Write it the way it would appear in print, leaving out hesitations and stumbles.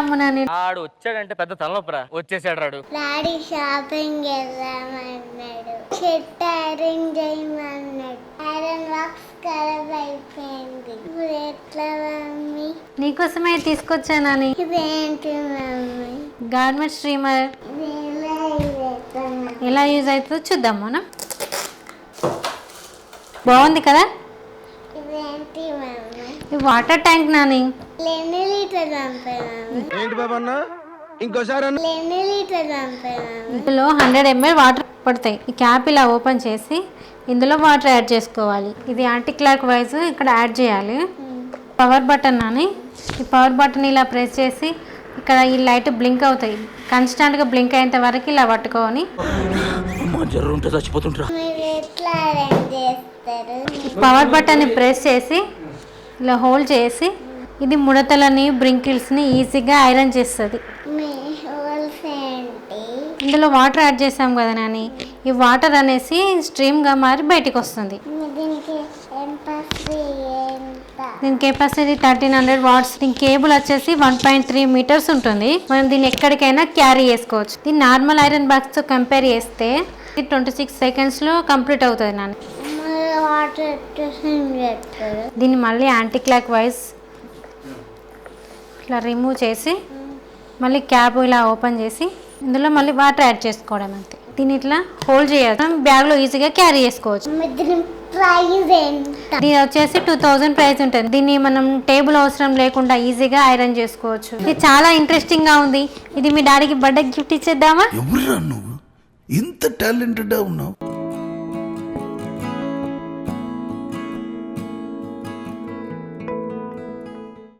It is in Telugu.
అమ్మనాని ఆడు వచ్చాడంటే పెద్ద తలనొప్పరా. వచ్చేసాడు రాడు. డాడీ షాపింగ్ వెళ్దామన్నాడు, షర్ట్ ఐరన్ చేయమన్నాడు. ఐరన్ బాక్స్ ఖరాబ్ అయిపోయింది. ఇప్పుడు ఎట్లా మమ్మీ? నీకోసమే తీసుకొచ్చానని. ఇదేంటి మమ్మీ? గార్మెంట్ స్ట్రీమర్ ఎలా యూజ్ అవుతుందో చూద్దాం మనం. బాగుంది కదా. ఇదేంటి మమ్మీ? ఈ వాటర్ ట్యాంక్ నాని. ఎన్ని లీటర్ పంపాను? ఏంటి బాబన్న ఇంకోసారి ఎన్ని లీటర్ పంపాను? ఇందులో 100 ml వాటర్ పడతాయి. ఈ క్యాప్ ఇలా ఓపెన్ చేసి ఇందులో వాటర్ యాడ్ చేసుకోవాలి. ఇది యాంటీ క్లాక్ వైజ్ ఇక్కడ యాడ్ చేయాలి. పవర్ బటన్ అని, ఈ పవర్ బటన్ ఇలా ప్రెస్ చేసి ఇక్కడ ఈ లైట్ బ్లింక్ అవుతాయి. కాన్స్టాంట్గా బ్లింక్ అయ్యేంత వరకు ఇలా పట్టుకొని మీరు ఎట్లా అరేంజ్ చేస్తారు? పవర్ బటన్ని ప్రెస్ చేసి ఇలా హోల్డ్ చేసి ఇది ముడతలని బ్రింకిల్స్ని ఈజీగా ఐరన్ చేస్తుంది. మీ హోల్స్ ఏంటి? ఇందులో వాటర్ యాడ్ చేసాం కదా నాని, ఈ వాటర్ అనేసి స్ట్రీమ్గా మారి బయటికి వస్తుంది. దీనికి కెపాసిటీ ఎంత? దీని కెపాసిటీ 1300 వాట్స్. దీని కేబుల్ వచ్చేసి 1.3 మీటర్స్ ఉంటుంది. మనం దీన్ని ఎక్కడికైనా క్యారీ చేసుకోవచ్చు. దీన్ని నార్మల్ ఐరన్ బాక్స్తో కంపేర్ చేస్తే 26 సెకండ్స్లో కంప్లీట్ అవుతుంది నాని. వాటర్ చేస్తారు. దీన్ని మళ్ళీ యాంటీ క్లాక్ వైజ్ ఇట్లా రిమూవ్ చేసి మళ్ళీ క్యాప్ ఇలా ఓపెన్ చేసి ఇందులో మళ్ళీ వాటర్ యాడ్ చేసుకోవడం అంతే. దీన్ని ఇట్లా హోల్డ్ చేయాలి. మనం బ్యాగ్లో ఈజీగా క్యారీ చేసుకోవచ్చు. దీని ప్రైస్ ఎంత? దీని వచ్చేసి 2000 ప్రైస్ ఉంటుంది. దీన్ని మనం టేబుల్ అవసరం లేకుండా ఈజీగా ఐరన్ చేసుకోవచ్చు. ఇది చాలా ఇంట్రెస్టింగ్గా ఉంది. ఇది మీ డాడీకి బర్త్డే గిఫ్ట్ ఇచ్చేద్దామా? ఎవరురా నువ్వు ఇంత టాలెంటెడ్ ఉన్నావు?